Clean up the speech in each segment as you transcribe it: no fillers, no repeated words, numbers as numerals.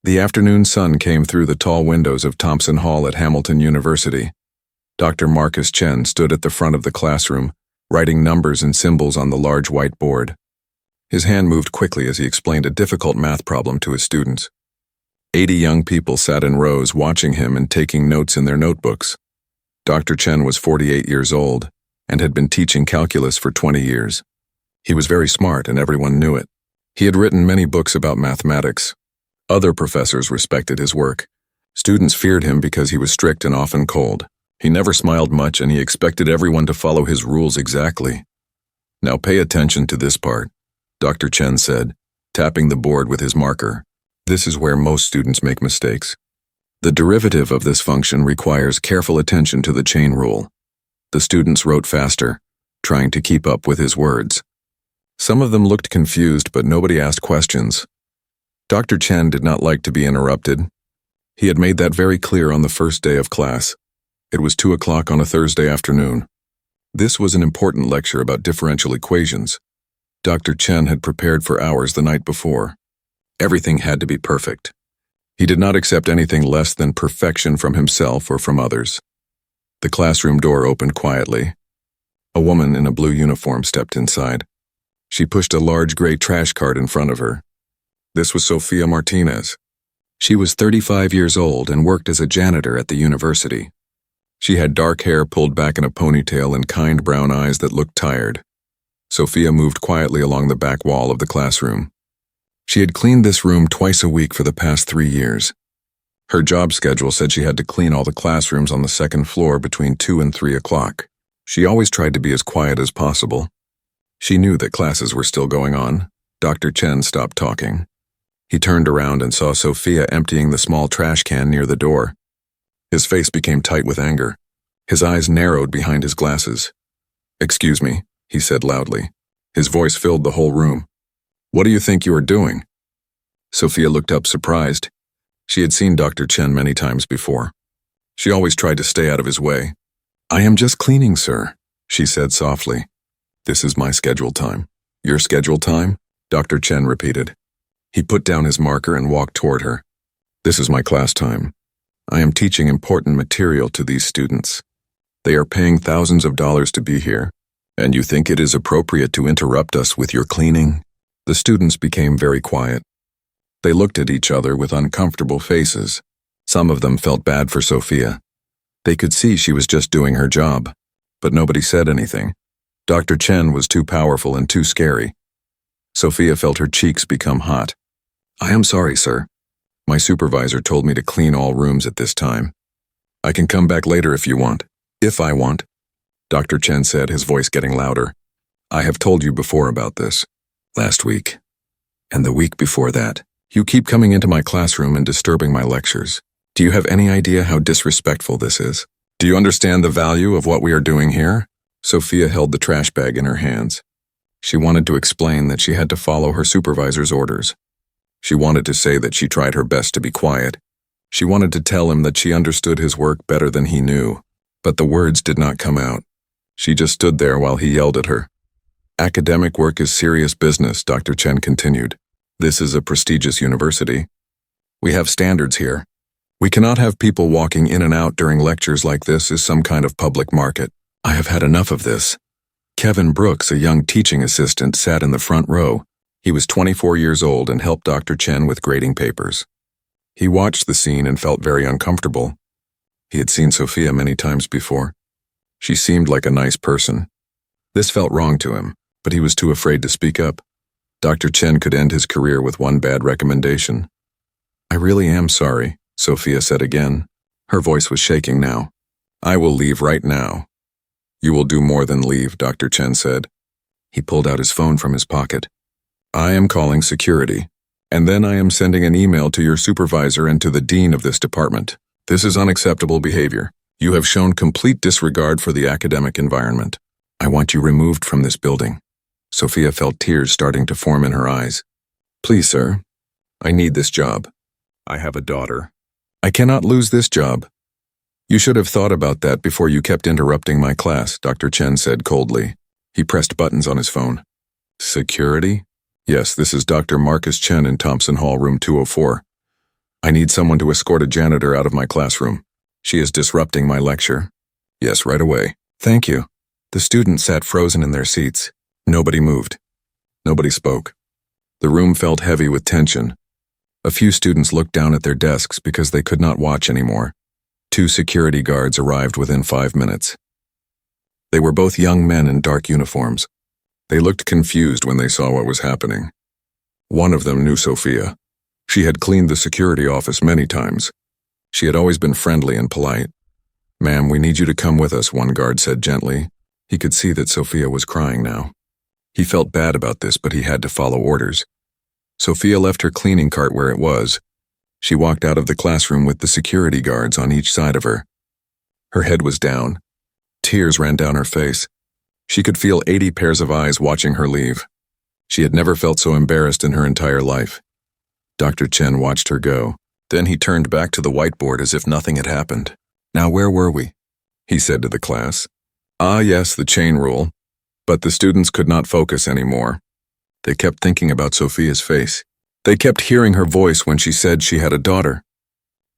The afternoon sun came through the tall windows of Thompson Hall at Hamilton University. Dr. Marcus Chen stood at the front of the classroom, writing numbers and symbols on the large white board. His hand moved quickly as he explained a difficult math problem to his students. 80 young people sat in rows watching him and taking notes in their notebooks. Dr. Chen was 48 years old and had been teaching calculus for 20 years. He was very smart and everyone knew it. He had written many books about mathematics. Other professors respected his work. Students feared him because he was strict and often cold. He never smiled much and he expected everyone to follow his rules exactly. "Now pay attention to this part," Dr. Chen said, tapping the board with his marker. "This is where most students make mistakes. The derivative of this function requires careful attention to the chain rule." The students wrote faster, trying to keep up with his words. Some of them looked confused, but nobody asked questions. Dr. Chen did not like to be interrupted. He had made that very clear on the first day of class. It was 2 o'clock on a Thursday afternoon. This was an important lecture about differential equations. Dr. Chen had prepared for hours the night before. Everything had to be perfect. He did not accept anything less than perfection from himself or from others. The classroom door opened quietly. A woman in a blue uniform stepped inside. She pushed a large gray trash cart in front of her. This was Sophia Martinez. She was 35 years old and worked as a janitor at the university. She had dark hair pulled back in a ponytail and kind brown eyes that looked tired. Sophia moved quietly along the back wall of the classroom. She had cleaned this room twice a week for the past 3 years. Her job schedule said she had to clean all the classrooms on the second floor between 2 and 3 o'clock. She always tried to be as quiet as possible. She knew that classes were still going on. Dr. Chen stopped talking. He turned around and saw Sophia emptying the small trash can near the door. His face became tight with anger. His eyes narrowed behind his glasses. "Excuse me," he said loudly. His voice filled the whole room. "What do you think you are doing?" Sophia looked up surprised. She had seen Dr. Chen many times before. She always tried to stay out of his way. "I am just cleaning, sir," she said softly. "This is my scheduled time." "Your scheduled time?" Dr. Chen repeated. He put down his marker and walked toward her. "This is my class time. I am teaching important material to these students. They are paying thousands of dollars to be here, and you think it is appropriate to interrupt us with your cleaning?" The students became very quiet. They looked at each other with uncomfortable faces. Some of them felt bad for Sophia. They could see she was just doing her job, but nobody said anything. Dr. Chen was too powerful and too scary. Sophia felt her cheeks become hot. "I am sorry, sir. My supervisor told me to clean all rooms at this time. I can come back later if you want." "If I want," Dr. Chen said, his voice getting louder. "I have told you before about this. Last week. And the week before that. You keep coming into my classroom and disturbing my lectures. Do you have any idea how disrespectful this is? Do you understand the value of what we are doing here?" Sophia held the trash bag in her hands. She wanted to explain that she had to follow her supervisor's orders. She wanted to say that she tried her best to be quiet. She wanted to tell him that she understood his work better than he knew, but the words did not come out. She just stood there while he yelled at her. "Academic work is serious business," Dr. Chen continued. "This is a prestigious university. We have standards here. We cannot have people walking in and out during lectures like this as some kind of public market. I have had enough of this." Kevin Brooks, a young teaching assistant, sat in the front row. He was 24 years old and helped Dr. Chen with grading papers. He watched the scene and felt very uncomfortable. He had seen Sophia many times before. She seemed like a nice person. This felt wrong to him, but he was too afraid to speak up. Dr. Chen could end his career with one bad recommendation. "I really am sorry," Sophia said again. Her voice was shaking now. "I will leave right now." "You will do more than leave," Dr. Chen said. He pulled out his phone from his pocket. "I am calling security, and then I am sending an email to your supervisor and to the dean of this department. This is unacceptable behavior. You have shown complete disregard for the academic environment. I want you removed from this building." Sophia felt tears starting to form in her eyes. "Please, sir. I need this job. I have a daughter. I cannot lose this job." "You should have thought about that before you kept interrupting my class," Dr. Chen said coldly. He pressed buttons on his phone. "Security? Yes, this is Dr. Marcus Chen in Thompson Hall, room 204. I need someone to escort a janitor out of my classroom. She is disrupting my lecture. Yes, right away. Thank you. The students sat frozen in their seats. Nobody moved. Nobody spoke. The room felt heavy with tension. A few students looked down at their desks because they could not watch anymore. 2 security guards arrived within 5 minutes. They were both young men in dark uniforms. They looked confused when they saw what was happening. One of them knew Sophia. She had cleaned the security office many times. She had always been friendly and polite. "Ma'am, we need you to come with us," one guard said gently. He could see that Sophia was crying now. He felt bad about this, but he had to follow orders. Sophia left her cleaning cart where it was. She walked out of the classroom with the security guards on each side of her. Her head was down. Tears ran down her face. She could feel 80 pairs of eyes watching her leave. She had never felt so embarrassed in her entire life. Dr. Chen watched her go. Then he turned back to the whiteboard as if nothing had happened. "Now where were we?" he said to the class. "Ah, yes, the chain rule." But the students could not focus anymore. They kept thinking about Sophia's face. They kept hearing her voice when she said she had a daughter.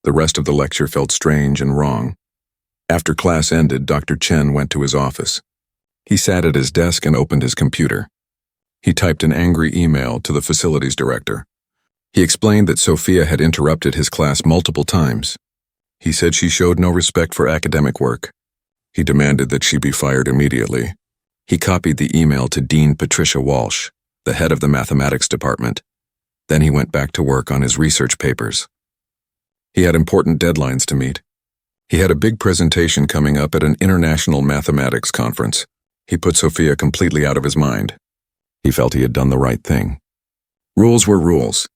The rest of the lecture felt strange and wrong. After class ended, Dr. Chen went to his office. He sat at his desk and opened his computer. He typed an angry email to the facilities director. He explained that Sophia had interrupted his class multiple times. He said she showed no respect for academic work. He demanded that she be fired immediately. He copied the email to Dean Patricia Walsh, the head of the mathematics department. Then he went back to work on his research papers. He had important deadlines to meet. He had a big presentation coming up at an international mathematics conference. He put Sophia completely out of his mind. He felt he had done the right thing. Rules were rules.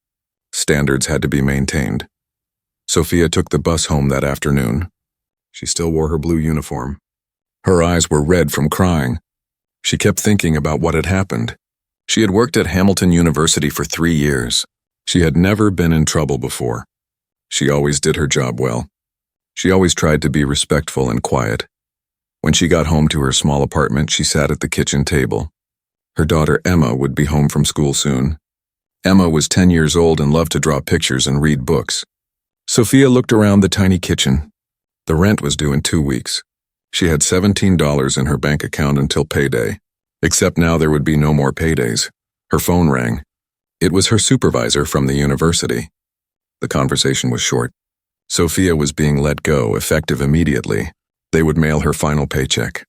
Standards had to be maintained. Sophia took the bus home that afternoon. She still wore her blue uniform. Her eyes were red from crying. She kept thinking about what had happened. She had worked at Hamilton University for 3 years. She had never been in trouble before. She always did her job well. She always tried to be respectful and quiet. When she got home to her small apartment, she sat at the kitchen table. Her daughter Emma would be home from school soon. Emma was 10 years old and loved to draw pictures and read books. Sophia looked around the tiny kitchen. The rent was due in 2 weeks. She had $17 in her bank account until payday. Except now there would be no more paydays. Her phone rang. It was her supervisor from the university. The conversation was short. Sophia was being let go, effective immediately. They would mail her final paycheck.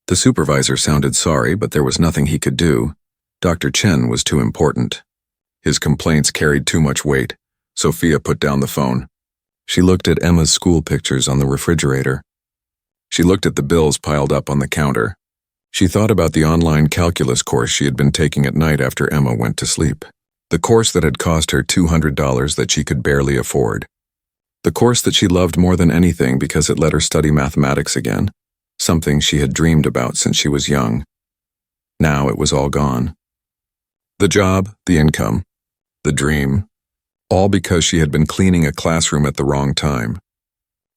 The supervisor sounded sorry, but there was nothing he could do. Dr. Chen was too important. His complaints carried too much weight. Sophia put down the phone. She looked at Emma's school pictures on the refrigerator. She looked at the bills piled up on the counter. She thought about the online calculus course she had been taking at night after Emma went to sleep. The course that had cost her $200 that she could barely afford. The course that she loved more than anything because it let her study mathematics again, something she had dreamed about since she was young. Now it was all gone. The job, the income, the dream, all because she had been cleaning a classroom at the wrong time.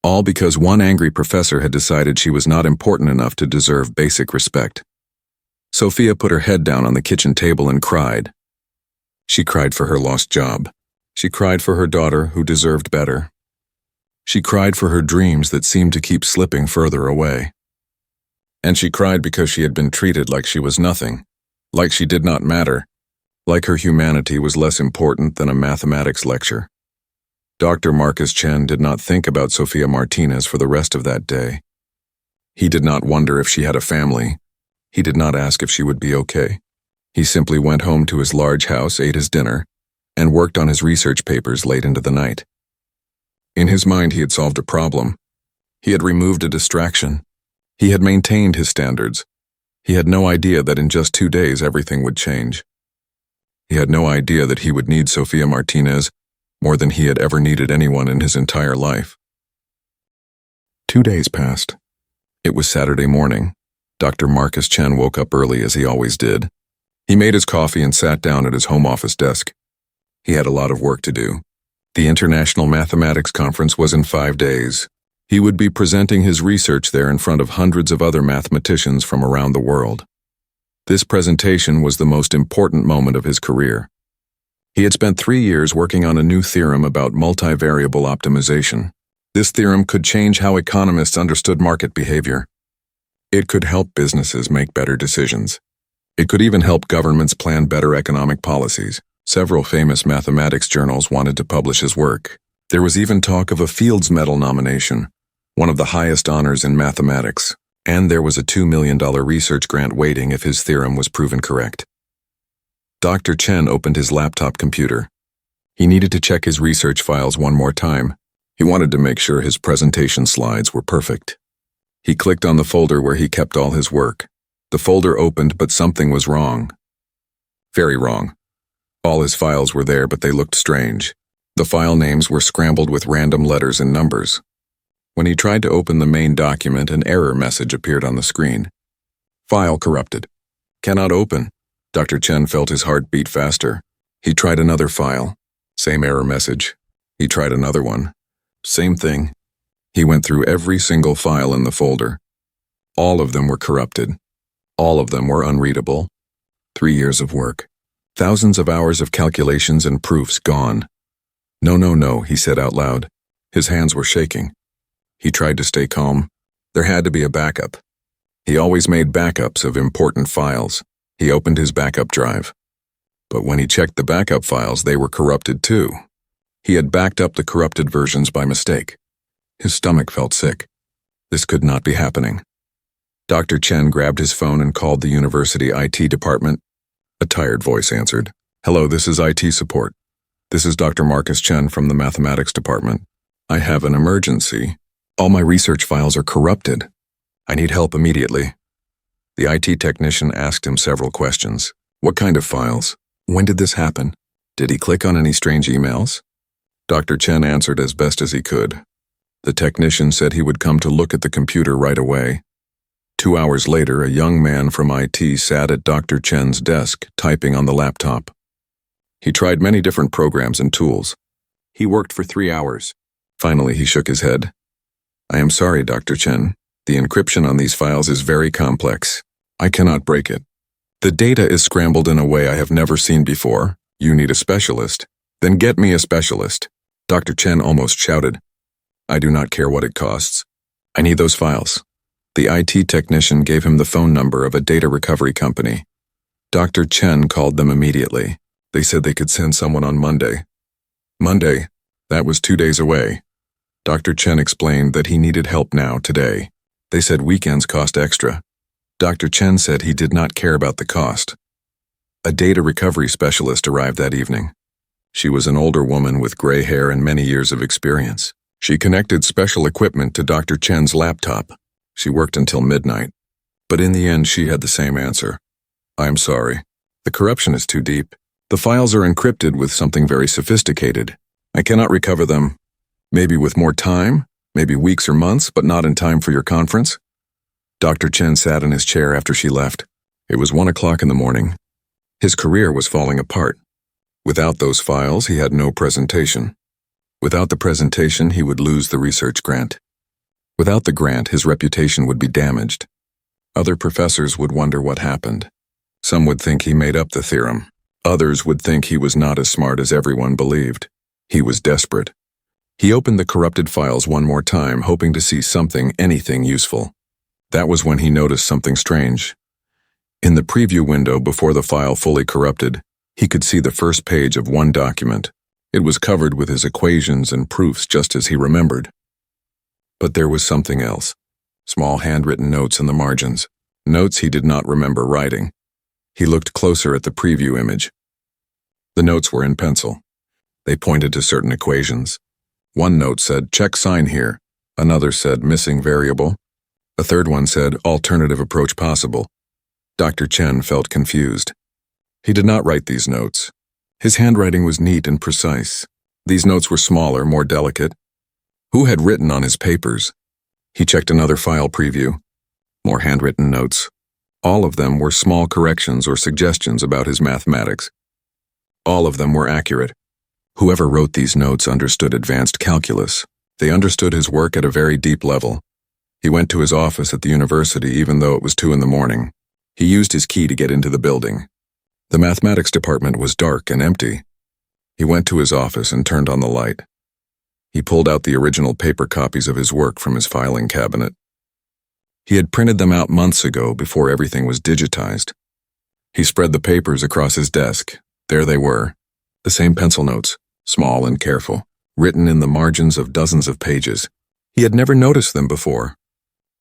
All because one angry professor had decided she was not important enough to deserve basic respect. Sophia put her head down on the kitchen table and cried. She cried for her lost job. She cried for her daughter, who deserved better. She cried for her dreams that seemed to keep slipping further away. And she cried because she had been treated like she was nothing, like she did not matter, like her humanity was less important than a mathematics lecture. Dr. Marcus Chen did not think about Sophia Martinez for the rest of that day. He did not wonder if she had a family. He did not ask if she would be okay. He simply went home to his large house, ate his dinner, and worked on his research papers late into the night. In his mind, he had solved a problem. He had removed a distraction. He had maintained his standards. He had no idea that in just 2 days everything would change. He had no idea that he would need Sophia Martinez more than he had ever needed anyone in his entire life. 2 days passed. It was Saturday morning. Dr. Marcus Chen woke up early as he always did. He made his coffee and sat down at his home office desk. He had a lot of work to do. The International Mathematics Conference was in 5 days. He would be presenting his research there in front of hundreds of other mathematicians from around the world. This presentation was the most important moment of his career. He had spent 3 years working on a new theorem about multivariable optimization. This theorem could change how economists understood market behavior. It could help businesses make better decisions. It could even help governments plan better economic policies. Several famous mathematics journals wanted to publish his work. There was even talk of a Fields Medal nomination, one of the highest honors in mathematics, and there was a $2 million research grant waiting if his theorem was proven correct. Dr. Chen opened his laptop computer. He needed to check his research files one more time. He wanted to make sure his presentation slides were perfect. He clicked on the folder where he kept all his work. The folder opened, but something was wrong. Very wrong. All his files were there, but they looked strange. The file names were scrambled with random letters and numbers. When he tried to open the main document, an error message appeared on the screen. File corrupted. Cannot open. Dr. Chen felt his heart beat faster. He tried another file. Same error message. He tried another one. Same thing. He went through every single file in the folder. All of them were corrupted. All of them were unreadable. 3 years of work. Thousands of hours of calculations and proofs gone. No, he said out loud. His hands were shaking. He tried to stay calm. There had to be a backup. He always made backups of important files. He opened his backup drive. But when he checked the backup files, they were corrupted too. He had backed up the corrupted versions by mistake. His stomach felt sick. This could not be happening. Dr. Chen grabbed his phone and called the university IT department. A tired voice answered. Hello, this is IT support. This is Dr. Marcus Chen from the mathematics department. I have an emergency. All my research files are corrupted. I need help immediately. The IT technician asked him several questions. What kind of files? When did this happen? Did he click on any strange emails? Dr. Chen answered as best as he could. The technician said he would come to look at the computer right away. 2 hours later, a young man from IT sat at Dr. Chen's desk, typing on the laptop. He tried many different programs and tools. He worked for 3 hours. Finally, he shook his head. I am sorry, Dr. Chen. The encryption on these files is very complex. I cannot break it. The data is scrambled in a way I have never seen before. You need a specialist. Then get me a specialist. Dr. Chen almost shouted. I do not care what it costs. I need those files. The IT technician gave him the phone number of a data recovery company. Dr. Chen called them immediately. They said they could send someone on Monday. Monday? That was 2 days away. Dr. Chen explained that he needed help now, today. They said weekends cost extra. Dr. Chen said he did not care about the cost. A data recovery specialist arrived that evening. She was an older woman with gray hair and many years of experience. She connected special equipment to Dr. Chen's laptop. She worked until midnight. But in the end, she had the same answer. I'm sorry. The corruption is too deep. The files are encrypted with something very sophisticated. I cannot recover them. Maybe with more time, maybe weeks or months, but not in time for your conference. Dr. Chen sat in his chair after she left. It was 1 o'clock in the morning. His career was falling apart. Without those files, he had no presentation. Without the presentation, he would lose the research grant. Without the grant, his reputation would be damaged. Other professors would wonder what happened. Some would think he made up the theorem. Others would think he was not as smart as everyone believed. He was desperate. He opened the corrupted files one more time, hoping to see something, anything useful. That was when he noticed something strange. In the preview window before the file fully corrupted, he could see the first page of one document. It was covered with his equations and proofs just as he remembered. But there was something else. Small handwritten notes in the margins. Notes he did not remember writing. He looked closer at the preview image. The notes were in pencil. They pointed to certain equations. One note said, check sign here. Another said, missing variable. A third one said, alternative approach possible. Dr. Chen felt confused. He did not write these notes. His handwriting was neat and precise. These notes were smaller, more delicate. Who had written on his papers? He checked another file preview. More handwritten notes. All of them were small corrections or suggestions about his mathematics. All of them were accurate. Whoever wrote these notes understood advanced calculus. They understood his work at a very deep level. He went to his office at the university even though it was 2 in the morning. He used his key to get into the building. The mathematics department was dark and empty. He went to his office and turned on the light. He pulled out the original paper copies of his work from his filing cabinet. He had printed them out months ago before everything was digitized. He spread the papers across his desk. There they were, the same pencil notes, small and careful, written in the margins of dozens of pages. He had never noticed them before.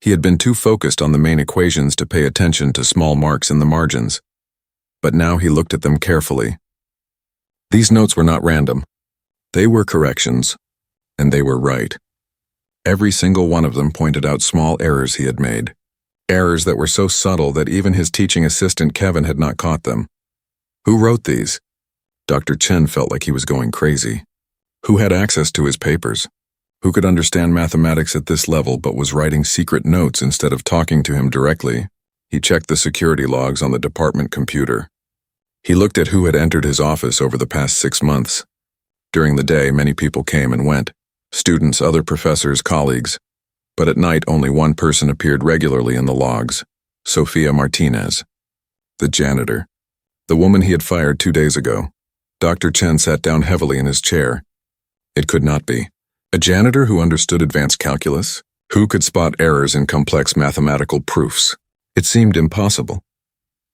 He had been too focused on the main equations to pay attention to small marks in the margins. But now he looked at them carefully. These notes were not random. They were corrections, and they were right. Every single one of them pointed out small errors he had made. Errors that were so subtle that even his teaching assistant Kevin had not caught them. Who wrote these? Dr. Chen felt like he was going crazy. Who had access to his papers? Who could understand mathematics at this level but was writing secret notes instead of talking to him directly? He checked the security logs on the department computer. He looked at who had entered his office over the past 6 months. During the day, many people came and went. Students, other professors, colleagues. But at night, only one person appeared regularly in the logs. Sophia Martinez. The janitor. The woman he had fired 2 days ago. Dr. Chen sat down heavily in his chair. It could not be. A janitor who understood advanced calculus? Who could spot errors in complex mathematical proofs? It seemed impossible.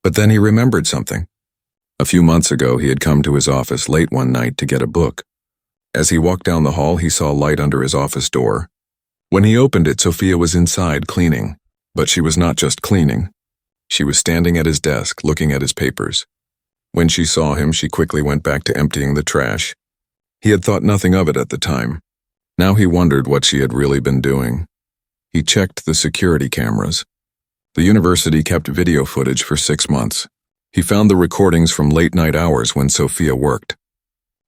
But then he remembered something. A few months ago, he had come to his office late one night to get a book. As he walked down the hall, he saw light under his office door. When he opened it, Sophia was inside cleaning. But she was not just cleaning. She was standing at his desk, looking at his papers. When she saw him, she quickly went back to emptying the trash. He had thought nothing of it at the time. Now he wondered what she had really been doing. He checked the security cameras. The university kept video footage for 6 months. He found the recordings from late-night hours when Sophia worked.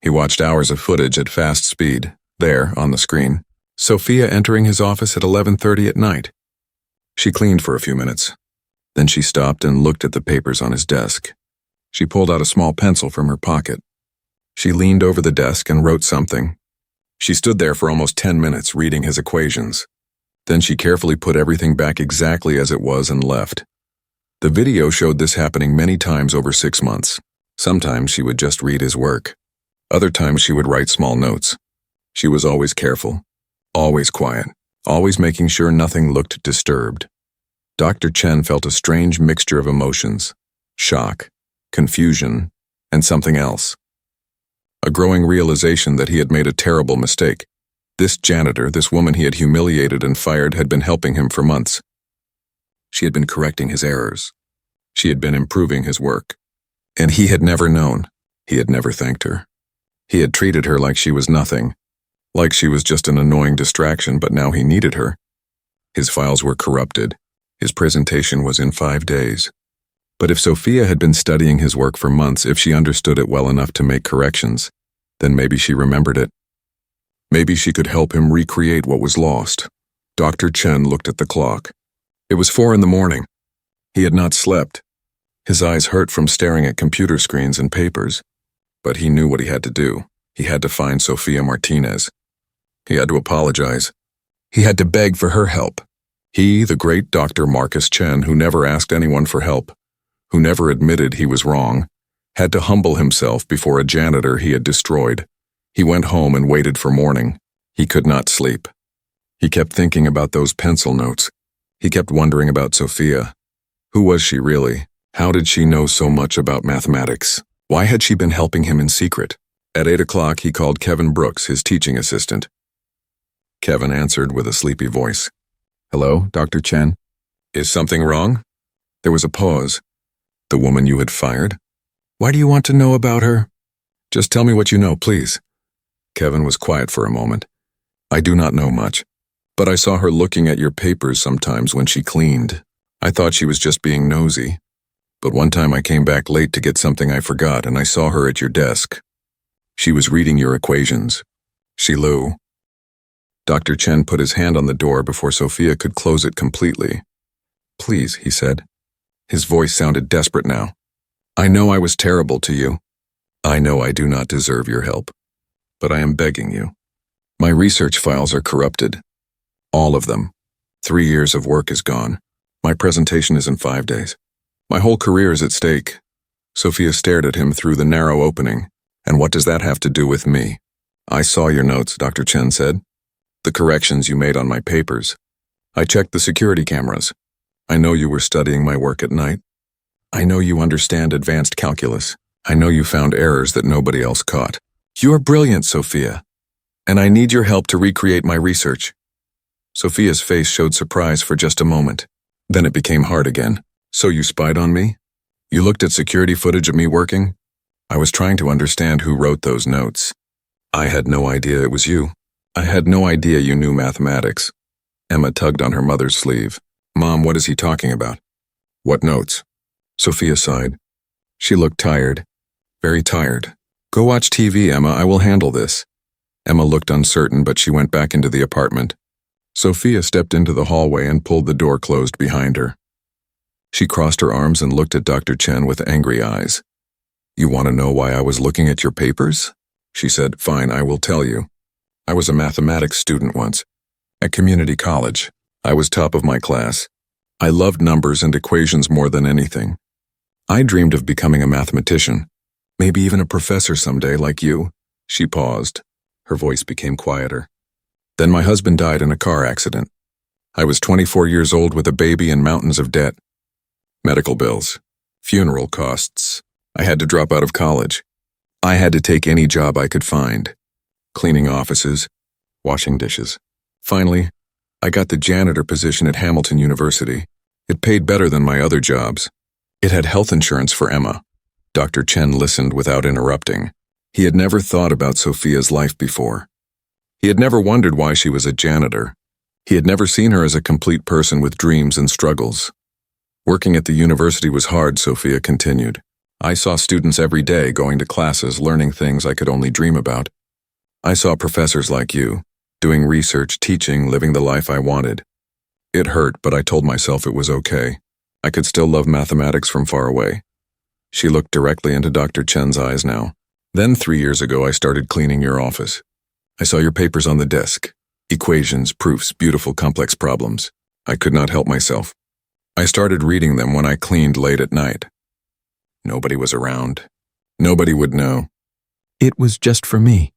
He watched hours of footage at fast speed, there, on the screen. Sophia entering his office at 11:30 at night. She cleaned for a few minutes. Then she stopped and looked at the papers on his desk. She pulled out a small pencil from her pocket. She leaned over the desk and wrote something. She stood there for almost 10 minutes reading his equations. Then she carefully put everything back exactly as it was and left. The video showed this happening many times over 6 months. Sometimes she would just read his work. Other times she would write small notes. She was always careful, always quiet, always making sure nothing looked disturbed. Dr. Chen felt a strange mixture of emotions, shock, confusion, and something else. A growing realization that he had made a terrible mistake. This janitor, this woman he had humiliated and fired, had been helping him for months. She had been correcting his errors. She had been improving his work. And he had never known. He had never thanked her. He had treated her like she was nothing, like she was just an annoying distraction, but now he needed her. His files were corrupted. His presentation was in 5 days. But if Sophia had been studying his work for months, if she understood it well enough to make corrections, then maybe she remembered it. Maybe she could help him recreate what was lost. Dr. Chen looked at the clock. It was 4 in the morning. He had not slept. His eyes hurt from staring at computer screens and papers. But he knew what he had to do. He had to find Sophia Martinez. He had to apologize. He had to beg for her help. He, the great Dr. Marcus Chen, who never asked anyone for help, who never admitted he was wrong, had to humble himself before a janitor he had destroyed. He went home and waited for morning. He could not sleep. He kept thinking about those pencil notes. He kept wondering about Sophia. Who was she really? How did she know so much about mathematics? Why had she been helping him in secret? At 8 o'clock, he called Kevin Brooks, his teaching assistant. Kevin answered with a sleepy voice. "Hello, Dr. Chen? Is something wrong?" There was a pause. "The woman you had fired? Why do you want to know about her?" "Just tell me what you know, please." Kevin was quiet for a moment. "I do not know much, but I saw her looking at your papers sometimes when she cleaned. I thought she was just being nosy. But one time I came back late to get something I forgot, and I saw her at your desk. She was reading your equations. Shilu." Dr. Chen put his hand on the door before Sophia could close it completely. "Please," he said. His voice sounded desperate now. "I know I was terrible to you. I know I do not deserve your help. But I am begging you. My research files are corrupted. All of them. 3 years of work is gone. My presentation is in 5 days. My whole career is at stake." Sophia stared at him through the narrow opening. And what does that have to do with me? I saw your notes, Dr. Chen said. The corrections you made on my papers. I checked the security cameras. I know you were studying my work at night. I know you understand advanced calculus. I know you found errors that nobody else caught. You're brilliant, Sophia. And I need your help to recreate my research. Sophia's face showed surprise for just a moment. Then it became hard again. So you spied on me? You looked at security footage of me working? I was trying to understand who wrote those notes. I had no idea it was you. I had no idea you knew mathematics. Emma tugged on her mother's sleeve. Mom, what is he talking about? What notes? Sophia sighed. She looked tired. Very tired. Go watch TV, Emma. I will handle this. Emma looked uncertain, but she went back into the apartment. Sophia stepped into the hallway and pulled the door closed behind her. She crossed her arms and looked at Dr. Chen with angry eyes. You want to know why I was looking at your papers? She said, Fine, I will tell you. I was a mathematics student once. At community college, I was top of my class. I loved numbers and equations more than anything. I dreamed of becoming a mathematician, maybe even a professor someday like you. She paused. Her voice became quieter. Then my husband died in a car accident. I was 24 years old with a baby and mountains of debt. Medical bills, funeral costs. I had to drop out of college. I had to take any job I could find. Cleaning offices, washing dishes. Finally, I got the janitor position at Hamilton University. It paid better than my other jobs. It had health insurance for Emma. Dr. Chen listened without interrupting. He had never thought about Sophia's life before. He had never wondered why she was a janitor. He had never seen her as a complete person with dreams and struggles. Working at the university was hard, Sophia continued. I saw students every day going to classes, learning things I could only dream about. I saw professors like you, doing research, teaching, living the life I wanted. It hurt, but I told myself it was okay. I could still love mathematics from far away. She looked directly into Dr. Chen's eyes now. Then 3 years ago, I started cleaning your office. I saw your papers on the desk. Equations, proofs, beautiful complex problems. I could not help myself. I started reading them when I cleaned late at night. Nobody was around. Nobody would know. It was just for me.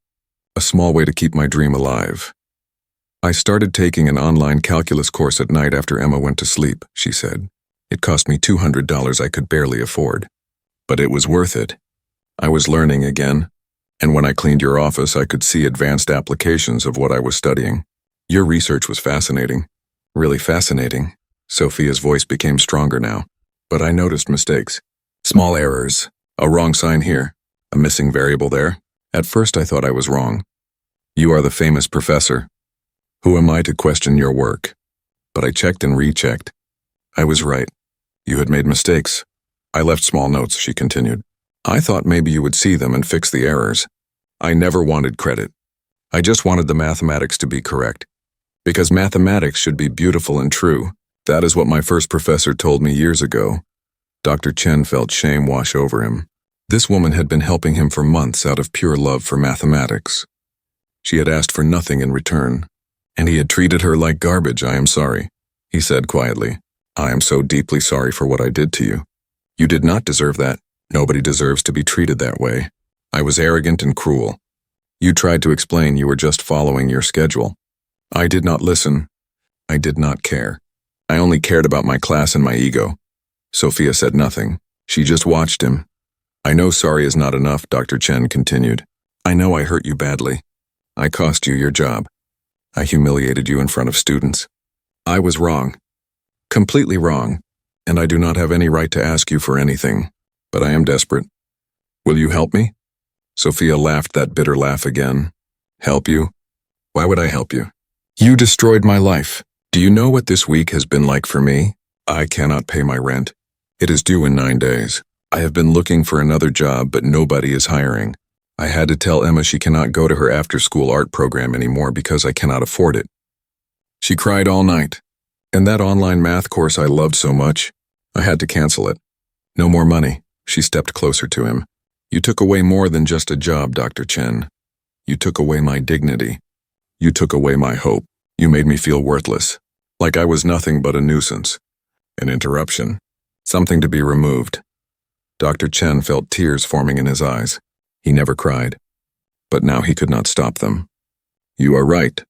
A small way to keep my dream alive. I started taking an online calculus course at night after Emma went to sleep, she said. It cost me $200 I could barely afford. But it was worth it. I was learning again. And when I cleaned your office, I could see advanced applications of what I was studying. Your research was fascinating. Really fascinating. Sophia's voice became stronger now. But I noticed mistakes. Small errors. A wrong sign here. A missing variable there. At first I thought I was wrong. You are the famous professor. Who am I to question your work? But I checked and rechecked. I was right. You had made mistakes. I left small notes, she continued. I thought maybe you would see them and fix the errors. I never wanted credit. I just wanted the mathematics to be correct. Because mathematics should be beautiful and true. That is what my first professor told me years ago. Dr. Chen felt shame wash over him. This woman had been helping him for months out of pure love for mathematics. She had asked for nothing in return. And he had treated her like garbage. I am sorry, he said quietly. I am so deeply sorry for what I did to you. You did not deserve that. Nobody deserves to be treated that way. I was arrogant and cruel. You tried to explain you were just following your schedule. I did not listen. I did not care. I only cared about my class and my ego. Sophia said nothing. She just watched him. I know sorry is not enough, Dr. Chen continued. I know I hurt you badly. I cost you your job. I humiliated you in front of students. I was wrong. Completely wrong. And I do not have any right to ask you for anything. But I am desperate. Will you help me? Sophia laughed that bitter laugh again. Help you? Why would I help you? You destroyed my life. Do you know what this week has been like for me? I cannot pay my rent. It is due in 9 days. I have been looking for another job, but nobody is hiring. I had to tell Emma she cannot go to her after-school art program anymore because I cannot afford it. She cried all night. And that online math course I loved so much, I had to cancel it. No more money. She stepped closer to him. You took away more than just a job, Dr. Chen. You took away my dignity. You took away my hope. You made me feel worthless, like I was nothing but a nuisance, an interruption, something to be removed. Dr. Chen felt tears forming in his eyes. He never cried. But now he could not stop them. You are right.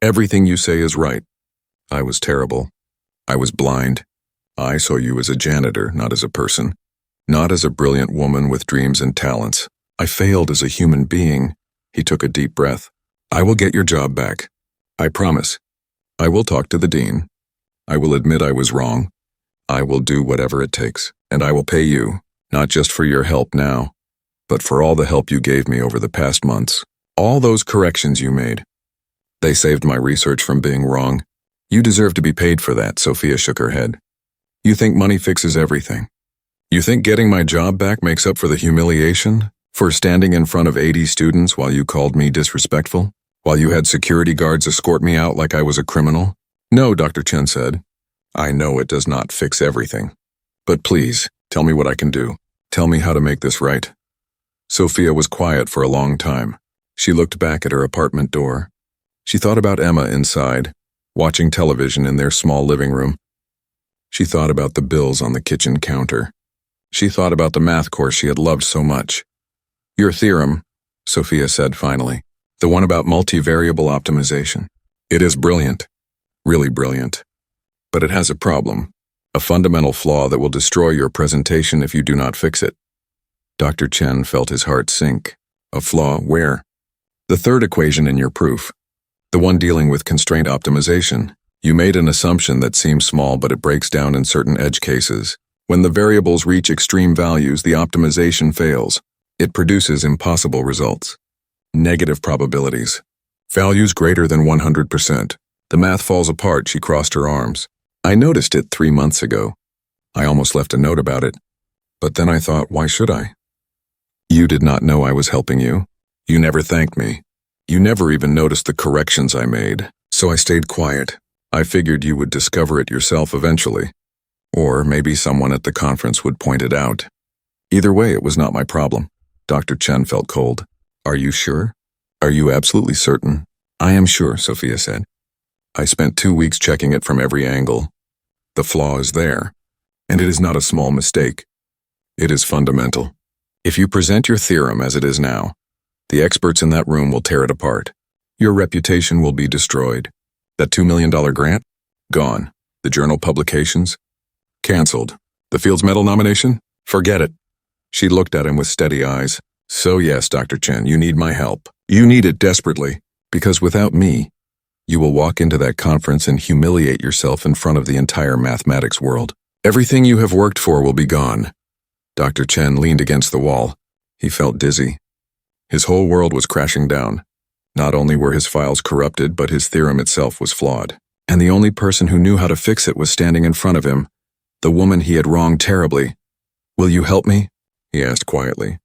Everything you say is right. I was terrible. I was blind. I saw you as a janitor, not as a person. Not as a brilliant woman with dreams and talents. I failed as a human being. He took a deep breath. I will get your job back. I promise. I will talk to the dean. I will admit I was wrong. I will do whatever it takes, and I will pay you, not just for your help now, but for all the help you gave me over the past months. All those corrections you made. They saved my research from being wrong. You deserve to be paid for that, Sophia shook her head. You think money fixes everything. You think getting my job back makes up for the humiliation? For standing in front of 80 students while you called me disrespectful? While you had security guards escort me out like I was a criminal? No, Dr. Chen said. I know it does not fix everything. But please, tell me what I can do. Tell me how to make this right. Sophia was quiet for a long time. She looked back at her apartment door. She thought about Emma inside, watching television in their small living room. She thought about the bills on the kitchen counter. She thought about the math course she had loved so much. Your theorem, Sophia said finally, the one about multivariable optimization. It is brilliant, really brilliant. But it has a problem, a fundamental flaw that will destroy your presentation if you do not fix it. Dr. Chen felt his heart sink. A flaw where? The third equation in your proof, the one dealing with constraint optimization. You made an assumption that seems small, but it breaks down in certain edge cases. When the variables reach extreme values, the optimization fails. It produces impossible results. Negative probabilities. Values greater than 100%. The math falls apart, she crossed her arms. I noticed it 3 months ago. I almost left a note about it. But then I thought, why should I? You did not know I was helping you. You never thanked me. You never even noticed the corrections I made. So I stayed quiet. I figured you would discover it yourself eventually. Or maybe someone at the conference would point it out. Either way, it was not my problem. Dr. Chen felt cold. Are you sure? Are you absolutely certain? I am sure, Sophia said. I spent 2 weeks checking it from every angle. The flaw is there, and it is not a small mistake. It is fundamental. If you present your theorem as it is now, the experts in that room will tear it apart. Your reputation will be destroyed. That $2 million grant? Gone. The journal publications? Cancelled. The Fields Medal nomination? Forget it. She looked at him with steady eyes. So yes, Dr. Chen, you need my help. You need it desperately, because without me, you will walk into that conference and humiliate yourself in front of the entire mathematics world. Everything you have worked for will be gone. Dr. Chen leaned against the wall. He felt dizzy. His whole world was crashing down. Not only were his files corrupted, but his theorem itself was flawed. And the only person who knew how to fix it was standing in front of him, the woman he had wronged terribly. Will you help me? He asked quietly.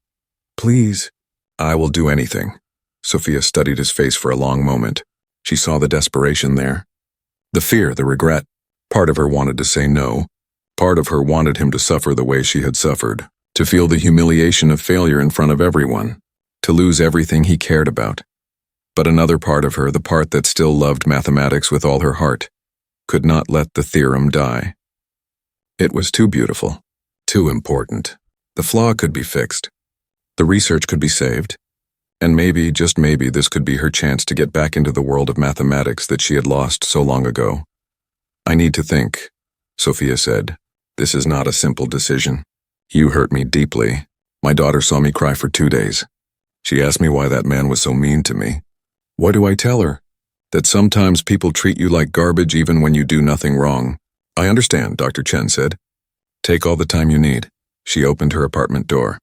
Please. I will do anything. Sophia studied his face for a long moment. She saw the desperation there. The fear, the regret. Part of her wanted to say no. Part of her wanted him to suffer the way she had suffered, to feel the humiliation of failure in front of everyone, to lose everything he cared about. But another part of her, the part that still loved mathematics with all her heart, could not let the theorem die. It was too beautiful, too important. The flaw could be fixed. The research could be saved. And maybe, just maybe, this could be her chance to get back into the world of mathematics that she had lost so long ago. I need to think, Sophia said. This is not a simple decision. You hurt me deeply. My daughter saw me cry for 2 days. She asked me why that man was so mean to me. What do I tell her? That sometimes people treat you like garbage even when you do nothing wrong. I understand, Dr. Chen said. Take all the time you need. She opened her apartment door.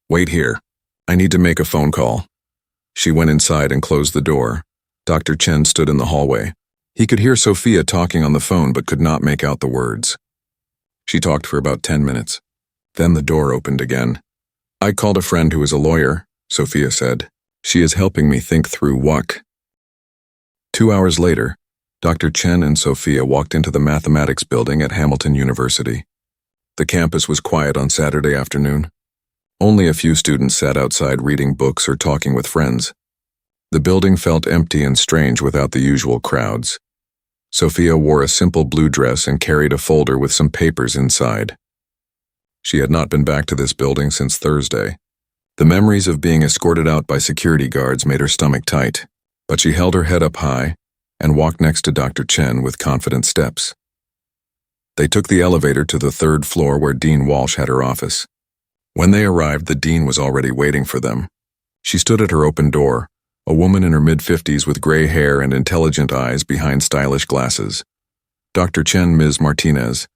Wait here. I need to make a phone call. She went inside and closed the door. Dr. Chen stood in the hallway. He could hear Sophia talking on the phone but could not make out the words. She talked for about 10 minutes. Then the door opened again. I called a friend who is a lawyer, Sophia said. She is helping me think through what. 2 hours later, Dr. Chen and Sophia walked into the mathematics building at Hamilton University. The campus was quiet on Saturday afternoon. Only a few students sat outside reading books or talking with friends. The building felt empty and strange without the usual crowds. Sophia wore a simple blue dress and carried a folder with some papers inside. She had not been back to this building since Thursday. The memories of being escorted out by security guards made her stomach tight, but she held her head up high and walked next to Dr. Chen with confident steps. They took the elevator to the third floor where Dean Walsh had her office. When they arrived, the dean was already waiting for them. She stood at her open door, a woman in her mid-50s with gray hair and intelligent eyes behind stylish glasses. "Dr. Chen, Ms. Martinez,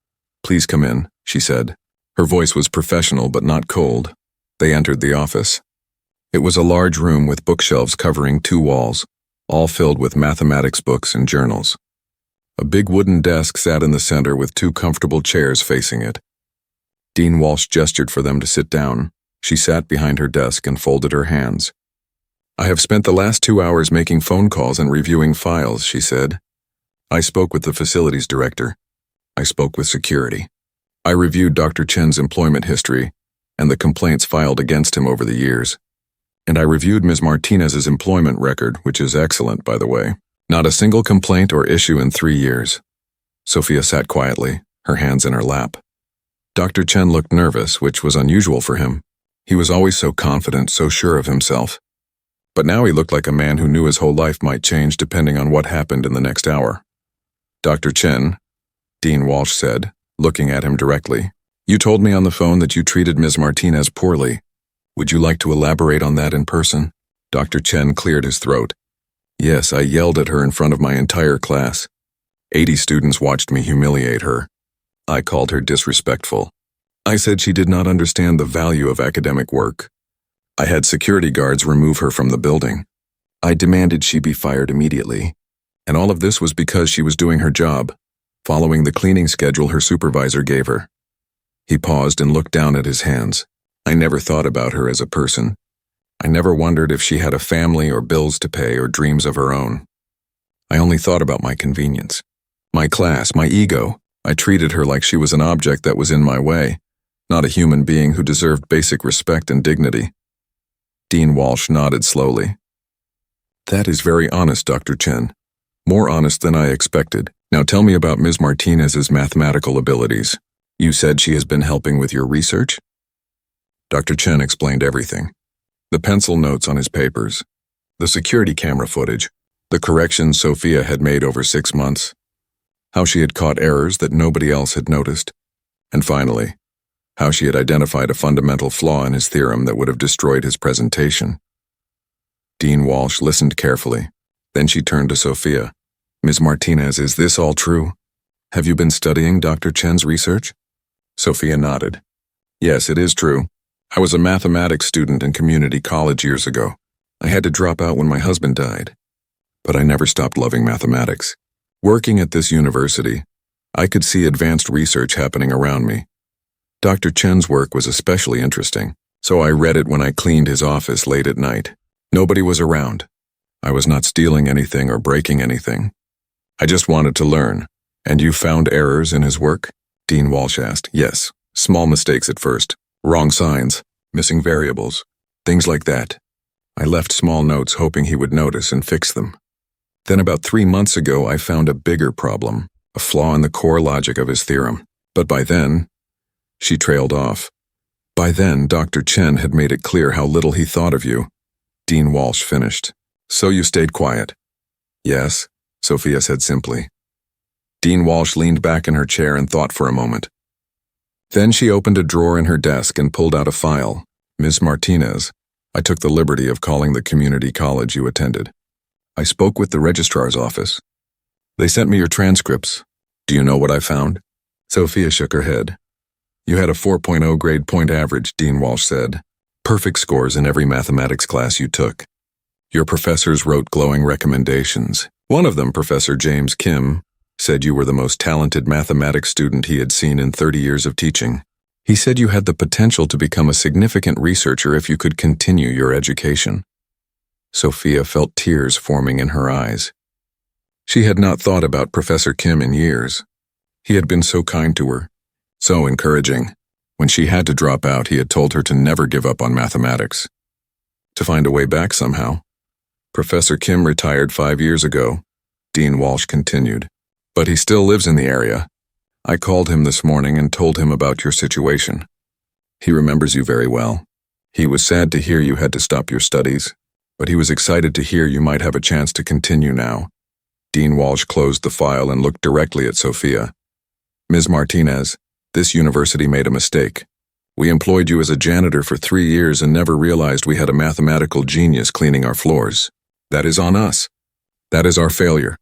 please come in," she said. Her voice was professional but not cold. They entered the office. It was a large room with bookshelves covering 2 walls, all filled with mathematics books and journals. A big wooden desk sat in the center with 2 comfortable chairs facing it. Dean Walsh gestured for them to sit down. She sat behind her desk and folded her hands. "I have spent the last 2 hours making phone calls and reviewing files," she said. "I spoke with the facilities director. I spoke with security. I reviewed Dr. Chen's employment history and the complaints filed against him over the years. And I reviewed Ms. Martinez's employment record, which is excellent, by the way. Not a single complaint or issue in 3 years." Sophia sat quietly, her hands in her lap. Dr. Chen looked nervous, which was unusual for him. He was always so confident, so sure of himself. But now he looked like a man who knew his whole life might change depending on what happened in the next hour. "Dr. Chen," Dean Walsh said, looking at him directly, "you told me on the phone that you treated Ms. Martinez poorly. Would you like to elaborate on that in person?" Dr. Chen cleared his throat. "Yes, I yelled at her in front of my entire class. 80 students watched me humiliate her. I called her disrespectful. I said she did not understand the value of academic work. I had security guards remove her from the building. I demanded she be fired immediately. And all of this was because she was doing her job, following the cleaning schedule her supervisor gave her." He paused and looked down at his hands. "I never thought about her as a person. I never wondered if she had a family or bills to pay or dreams of her own. I only thought about my convenience. My class, my ego. I treated her like she was an object that was in my way, not a human being who deserved basic respect and dignity." Dean Walsh nodded slowly. "That is very honest, Dr. Chen. More honest than I expected. Now tell me about Ms. Martinez's mathematical abilities. You said she has been helping with your research?" Dr. Chen explained everything. The pencil notes on his papers, the security camera footage, the corrections Sophia had made over 6 months, how she had caught errors that nobody else had noticed, and finally, how she had identified a fundamental flaw in his theorem that would have destroyed his presentation. Dean Walsh listened carefully. Then she turned to Sophia. "Ms. Martinez, is this all true? Have you been studying Dr. Chen's research?" Sophia nodded. "Yes, it is true. I was a mathematics student in community college years ago. I had to drop out when my husband died. But I never stopped loving mathematics. Working at this university, I could see advanced research happening around me. Dr. Chen's work was especially interesting, so I read it when I cleaned his office late at night. Nobody was around. I was not stealing anything or breaking anything. I just wanted to learn." "And you found errors in his work?" Dean Walsh asked. "Yes, small mistakes at first. Wrong signs, missing variables, things like that. I left small notes hoping he would notice and fix them. Then about 3 months ago I found a bigger problem, a flaw in the core logic of his theorem. But by then," she trailed off. "By then, Dr. Chen had made it clear how little he thought of you." Dean Walsh finished. "So you stayed quiet?" "Yes," Sophia said simply. Dean Walsh leaned back in her chair and thought for a moment. Then she opened a drawer in her desk and pulled out a file. "Ms. Martinez, I took the liberty of calling the community college you attended. I spoke with the registrar's office. They sent me your transcripts. Do you know what I found?" Sophia shook her head. "You had a 4.0 grade point average," Dean Walsh said. "Perfect scores in every mathematics class you took. Your professors wrote glowing recommendations. One of them, Professor James Kim, said you were the most talented mathematics student he had seen in 30 years of teaching. He said you had the potential to become a significant researcher if you could continue your education." Sophia felt tears forming in her eyes. She had not thought about Professor Kim in years. He had been so kind to her, so encouraging. When she had to drop out, he had told her to never give up on mathematics, to find a way back somehow. "Professor Kim retired 5 years ago," Dean Walsh continued. "But he still lives in the area. I called him this morning and told him about your situation. He remembers you very well. He was sad to hear you had to stop your studies, but he was excited to hear you might have a chance to continue now. Dean Walsh closed the file and looked directly at Sophia. Ms. Martinez, this university made a mistake. We employed you as a janitor for 3 years and never realized we had a mathematical genius cleaning our floors. That is on us. That is our failure.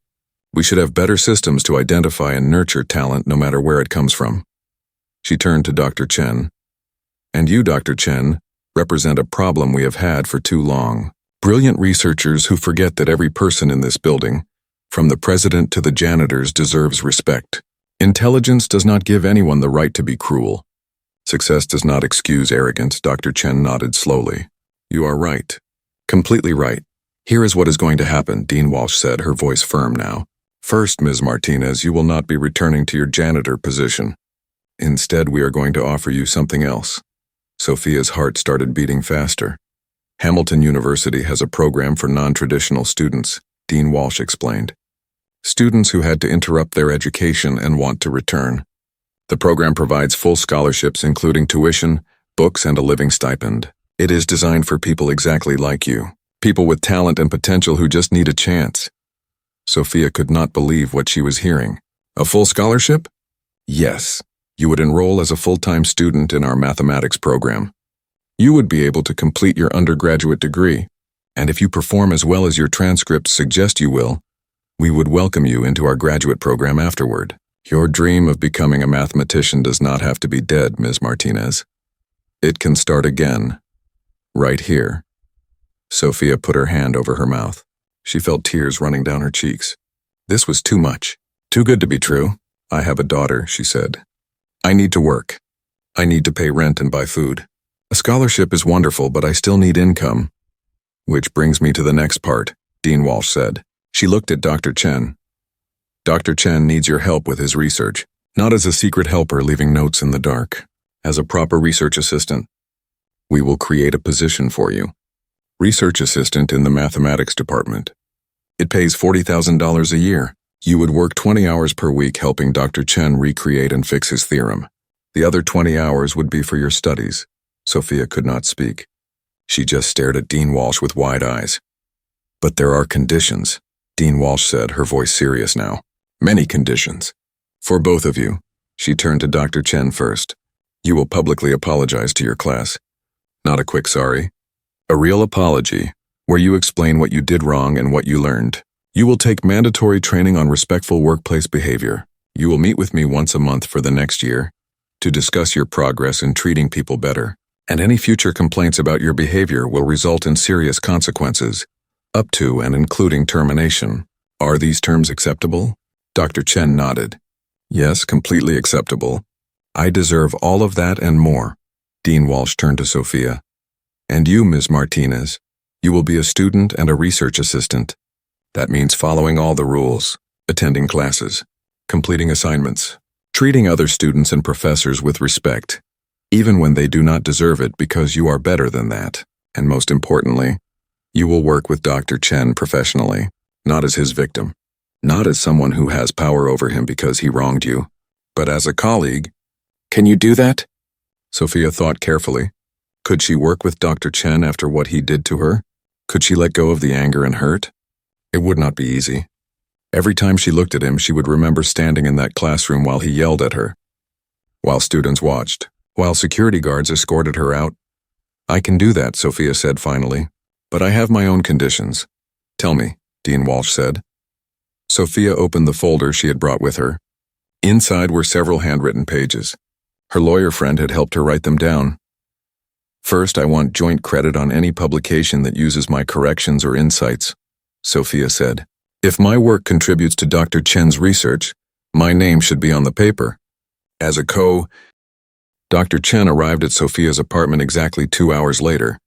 We should have better systems to identify and nurture talent no matter where it comes from. She turned to Dr. Chen. And you, Dr. Chen, represent a problem we have had for too long. Brilliant researchers who forget that every person in this building, from the president to the janitors, deserves respect. Intelligence does not give anyone the right to be cruel. Success does not excuse arrogance. Dr. Chen nodded slowly. You are right. Completely right. Here is what is going to happen, Dean Walsh said, her voice firm now. First, Ms. Martinez, you will not be returning to your janitor position. Instead, we are going to offer you something else. Sophia's heart started beating faster. Hamilton University has a program for non-traditional students, Dean Walsh explained. Students who had to interrupt their education and want to return. The program provides full scholarships including tuition, books, and a living stipend. It is designed for people exactly like you, people with talent and potential who just need a chance. Sophia could not believe what she was hearing. A full scholarship? Yes. You would enroll as a full-time student in our mathematics program. You would be able to complete your undergraduate degree, and if you perform as well as your transcripts suggest you will, we would welcome you into our graduate program afterward. Your dream of becoming a mathematician does not have to be dead, Ms. Martinez. It can start again. Right here. Sophia put her hand over her mouth. She felt tears running down her cheeks. This was too much. Too good to be true. I have a daughter, she said. I need to work. I need to pay rent and buy food. A scholarship is wonderful, but I still need income. Which brings me to the next part, Dean Walsh said. She looked at Dr. Chen. Dr. Chen needs your help with his research, not as a secret helper leaving notes in the dark. As a proper research assistant, we will create a position for you. Research assistant in the mathematics department. It pays $40,000 a year. You would work 20 hours per week helping Dr. Chen recreate and fix his theorem. The other 20 hours would be for your studies. Sophia could not speak. She just stared at Dean Walsh with wide eyes. But there are conditions, Dean Walsh said, her voice serious now. Many conditions. For both of you. She turned to Dr. Chen first. You will publicly apologize to your class. Not a quick sorry. A real apology, where you explain what you did wrong and what you learned. You will take mandatory training on respectful workplace behavior. You will meet with me once a month for the next year to discuss your progress in treating people better, and any future complaints about your behavior will result in serious consequences, up to and including termination. Are these terms acceptable? Dr. Chen nodded. Yes, completely acceptable. I deserve all of that and more. Dean Walsh turned to Sophia. And you, Ms. Martinez, you will be a student and a research assistant. That means following all the rules, attending classes, completing assignments, treating other students and professors with respect, even when they do not deserve it because you are better than that. And most importantly, you will work with Dr. Chen professionally, not as his victim, not as someone who has power over him because he wronged you, but as a colleague. Can you do that? Sophia thought carefully. Could she work with Dr. Chen after what he did to her? Could she let go of the anger and hurt? It would not be easy. Every time she looked at him, she would remember standing in that classroom while he yelled at her, while students watched, while security guards escorted her out. I can do that, Sophia said finally, but I have my own conditions. Tell me, Dean Walsh said. Sophia opened the folder she had brought with her. Inside were several handwritten pages. Her lawyer friend had helped her write them down. First, I want joint credit on any publication that uses my corrections or insights, Sophia said. If my work contributes to Dr. Chen's research, my name should be on the paper. As a Dr. Chen arrived at Sophia's apartment exactly 2 hours later.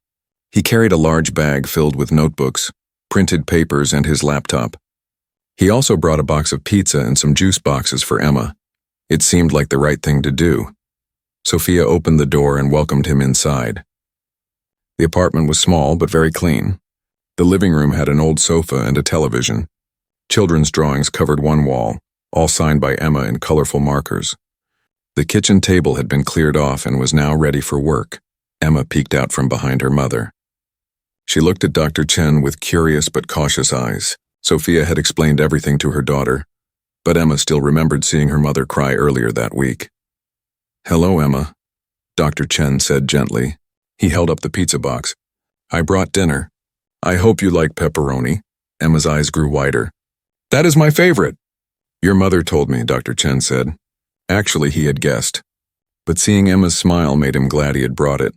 He carried a large bag filled with notebooks, printed papers, and his laptop. He also brought a box of pizza and some juice boxes for Emma. It seemed like the right thing to do. Sophia opened the door and welcomed him inside. The apartment was small but very clean. The living room had an old sofa and a television. Children's drawings covered one wall, all signed by Emma in colorful markers. The kitchen table had been cleared off and was now ready for work. Emma peeked out from behind her mother. She looked at Dr. Chen with curious but cautious eyes. Sophia had explained everything to her daughter, but Emma still remembered seeing her mother cry earlier that week. "Hello, Emma," Dr. Chen said gently. He held up the pizza box. "I brought dinner. I hope you like pepperoni." Emma's eyes grew wider. "That is my favorite." "Your mother told me," Dr. Chen said. Actually, he had guessed, but seeing Emma's smile made him glad he had brought it.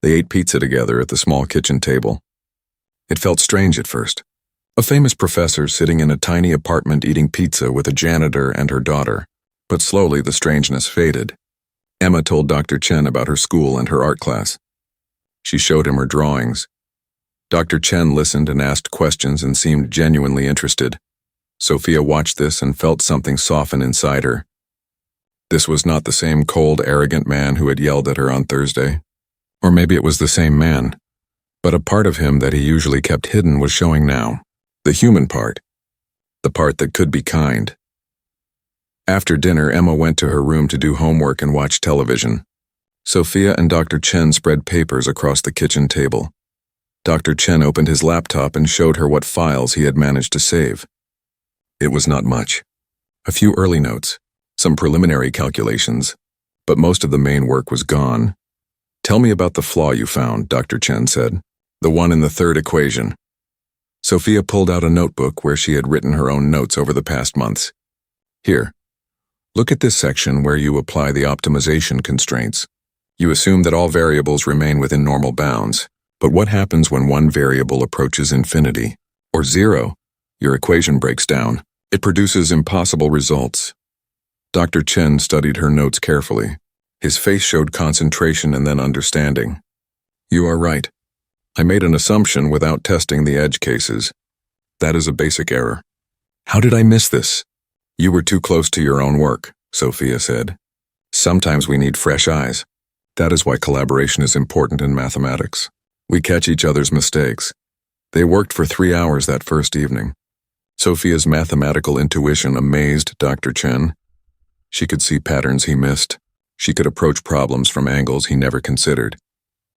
They ate pizza together at the small kitchen table. It felt strange at first. A famous professor sitting in a tiny apartment eating pizza with a janitor and her daughter, but slowly the strangeness faded. Emma told Dr. Chen about her school and her art class. She showed him her drawings. Dr. Chen listened and asked questions and seemed genuinely interested. Sophia watched this and felt something soften inside her. This was not the same cold, arrogant man who had yelled at her on Thursday. Or maybe it was the same man, but a part of him that he usually kept hidden was showing now. The human part. The part that could be kind. After dinner, Emma went to her room to do homework and watch television. Sophia and Dr. Chen spread papers across the kitchen table. Dr. Chen opened his laptop and showed her what files he had managed to save. It was not much. A few early notes, some preliminary calculations, but most of the main work was gone. "Tell me about the flaw you found," Dr. Chen said. "The one in the third equation." Sophia pulled out a notebook where she had written her own notes over the past months. "Here. Look at this section where you apply the optimization constraints. You assume that all variables remain within normal bounds, but what happens when one variable approaches infinity, or zero? Your equation breaks down. It produces impossible results." Dr. Chen studied her notes carefully. His face showed concentration and then understanding. "You are right. I made an assumption without testing the edge cases. That is a basic error." "How did I miss this?" "You were too close to your own work," Sophia said. "Sometimes we need fresh eyes. That is why collaboration is important in mathematics. We catch each other's mistakes." They worked for 3 hours that first evening. Sophia's mathematical intuition amazed Dr. Chen. She could see patterns he missed. She could approach problems from angles he never considered.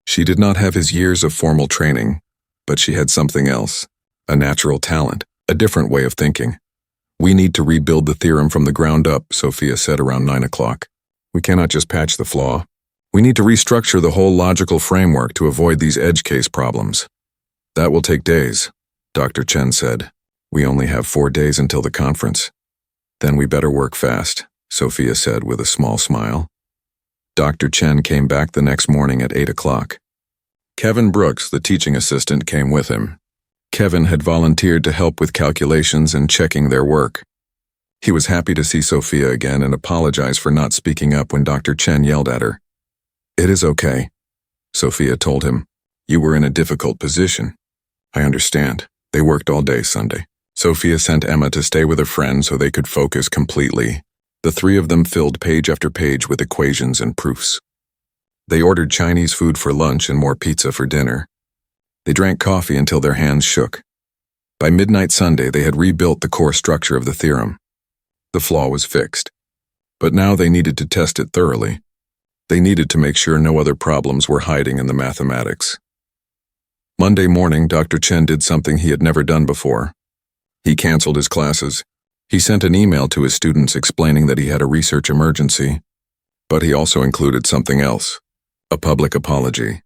She did not have his years of formal training, but she had something else, a natural talent, a different way of thinking. "We need to rebuild the theorem from the ground up," Sophia said around 9 o'clock. "We cannot just patch the flaw. We need to restructure the whole logical framework to avoid these edge case problems." "That will take days," Dr. Chen said. "We only have 4 days until the conference." "Then we better work fast," Sophia said with a small smile. Dr. Chen came back the next morning at 8 o'clock. Kevin Brooks, the teaching assistant, came with him. Kevin had volunteered to help with calculations and checking their work. He was happy to see Sophia again and apologized for not speaking up when Dr. Chen yelled at her. "It is okay," Sophia told him. "You were in a difficult position." "I understand. They worked all day Sunday." Sophia sent Emma to stay with a friend so they could focus completely. The 3 of them filled page after page with equations and proofs. They ordered Chinese food for lunch and more pizza for dinner. They drank coffee until their hands shook. By midnight Sunday, they had rebuilt the core structure of the theorem. The flaw was fixed. But now they needed to test it thoroughly. They needed to make sure no other problems were hiding in the mathematics. Monday morning, Dr. Chen did something he had never done before. He canceled his classes. He sent an email to his students explaining that he had a research emergency. But he also included something else, a public apology.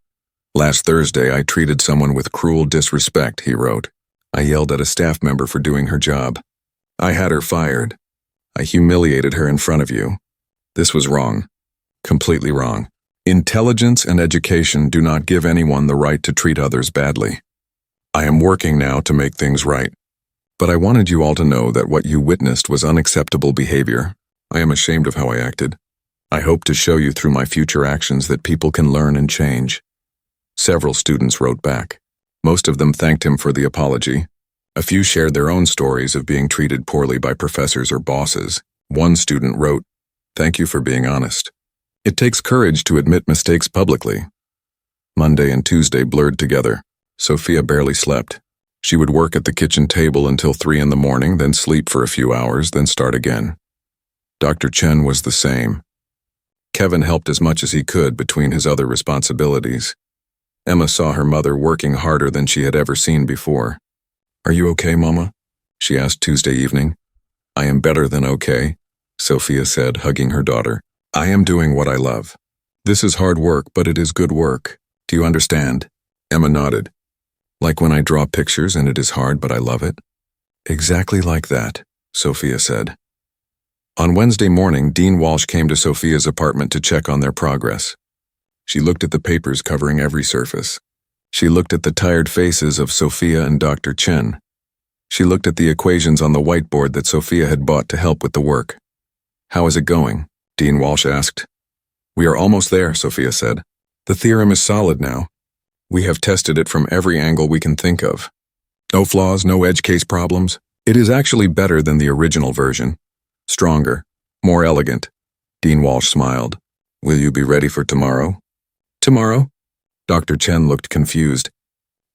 "Last Thursday, I treated someone with cruel disrespect," he wrote. "I yelled at a staff member for doing her job. I had her fired. I humiliated her in front of you. This was wrong. Completely wrong. Intelligence and education do not give anyone the right to treat others badly. I am working now to make things right. But I wanted you all to know that what you witnessed was unacceptable behavior. I am ashamed of how I acted. I hope to show you through my future actions that people can learn and change." Several students wrote back. Most of them thanked him for the apology. A few shared their own stories of being treated poorly by professors or bosses. One student wrote, "Thank you for being honest. It takes courage to admit mistakes publicly." Monday and Tuesday blurred together. Sophia barely slept. She would work at the kitchen table until 3 in the morning, then sleep for a few hours, then start again. Dr. Chen was the same. Kevin helped as much as he could between his other responsibilities. Emma saw her mother working harder than she had ever seen before. "Are you okay, Mama?" she asked Tuesday evening. "I am better than okay," Sophia said, hugging her daughter. "I am doing what I love. This is hard work, but it is good work. Do you understand?" Emma nodded. "Like when I draw pictures and it is hard, but I love it?" "Exactly like that," Sophia said. On Wednesday morning, Dean Walsh came to Sophia's apartment to check on their progress. She looked at the papers covering every surface. She looked at the tired faces of Sophia and Dr. Chen. She looked at the equations on the whiteboard that Sophia had bought to help with the work. "How is it going?" Dean Walsh asked. "We are almost there," Sophia said. "The theorem is solid now. We have tested it from every angle we can think of. No flaws, no edge case problems. It is actually better than the original version. Stronger, more elegant." Dean Walsh smiled. "Will you be ready for tomorrow?" "Tomorrow?" Dr. Chen looked confused.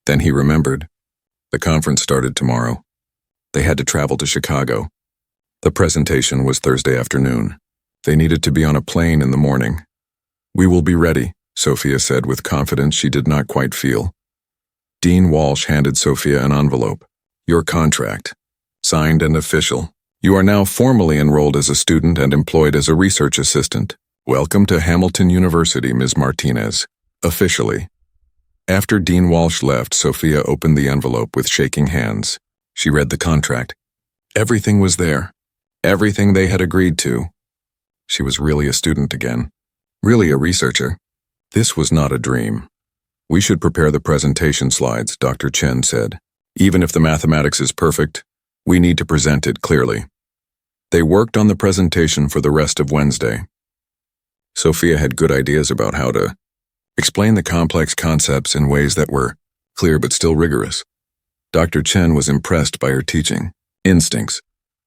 Then he remembered. The conference started tomorrow. They had to travel to Chicago. The presentation was Thursday afternoon. They needed to be on a plane in the morning. "We will be ready," Sophia said with confidence she did not quite feel. Dean Walsh handed Sophia an envelope. "Your contract. Signed and official. You are now formally enrolled as a student and employed as a research assistant. Welcome to Hamilton University, Ms. Martinez. Officially." After Dean Walsh left, Sophia opened the envelope with shaking hands. She read the contract. Everything was there. Everything they had agreed to. She was really a student again. Really a researcher. This was not a dream. "We should prepare the presentation slides," Dr. Chen said. "Even if the mathematics is perfect, we need to present it clearly." They worked on the presentation for the rest of Wednesday. Sophia had good ideas about how to explain the complex concepts in ways that were clear but still rigorous. Dr. Chen was impressed by her teaching. Instincts.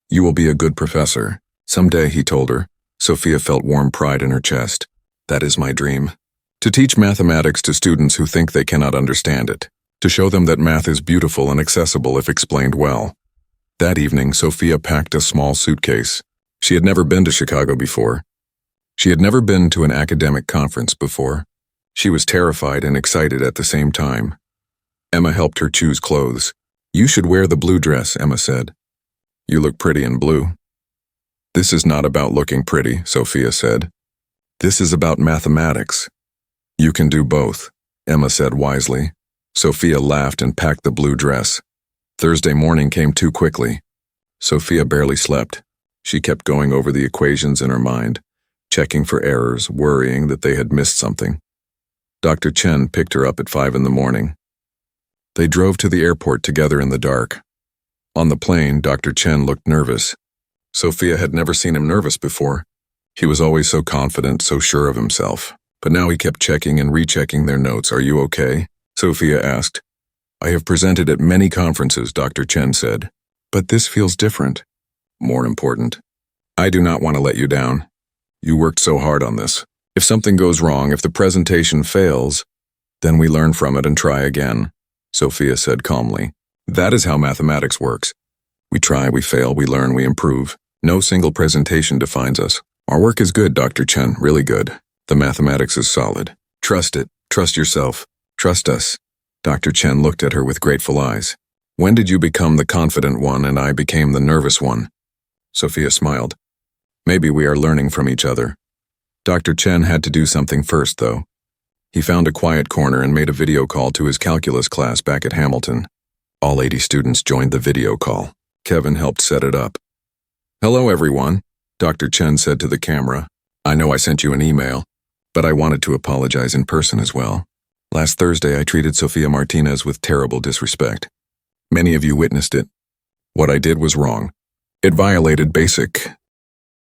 "You will be a good professor. Someday," he told her. Sophia felt warm pride in her chest. "That is my dream. To teach mathematics to students who think they cannot understand it. To show them that math is beautiful and accessible if explained well." That evening, Sophia packed a small suitcase. She had never been to Chicago before. She had never been to an academic conference before. She was terrified and excited at the same time. Emma helped her choose clothes. "You should wear the blue dress," Emma said. "You look pretty in blue." "This is not about looking pretty," Sophia said. "This is about mathematics." "You can do both," Emma said wisely. Sophia laughed and packed the blue dress. Thursday morning came too quickly. Sophia barely slept. She kept going over the equations in her mind, checking for errors, worrying that they had missed something. Dr. Chen picked her up at 5 in the morning. They drove to the airport together in the dark. On the plane, Dr. Chen looked nervous. Sophia had never seen him nervous before. He was always so confident, so sure of himself. But now he kept checking and rechecking their notes. "Are you okay?" Sophia asked. "I have presented at many conferences," Dr. Chen said. "But this feels different. More important. I do not want to let you down. You worked so hard on this. If something goes wrong, if the presentation fails, then we learn from it and try again," Sophia said calmly. "That is how mathematics works. We try, we fail, we learn, we improve. No single presentation defines us. Our work is good, Dr. Chen, really good. The mathematics is solid. Trust it. Trust yourself. Trust us." Dr. Chen looked at her with grateful eyes. "When did you become the confident one and I became the nervous one?" Sophia smiled. "Maybe we are learning from each other." Dr. Chen had to do something first, though. He found a quiet corner and made a video call to his calculus class back at Hamilton. All 80 students joined the video call. Kevin helped set it up. "Hello, everyone," Dr. Chen said to the camera. "I know I sent you an email, but I wanted to apologize in person as well. Last Thursday, I treated Sophia Martinez with terrible disrespect. Many of you witnessed it. What I did was wrong. It violated basic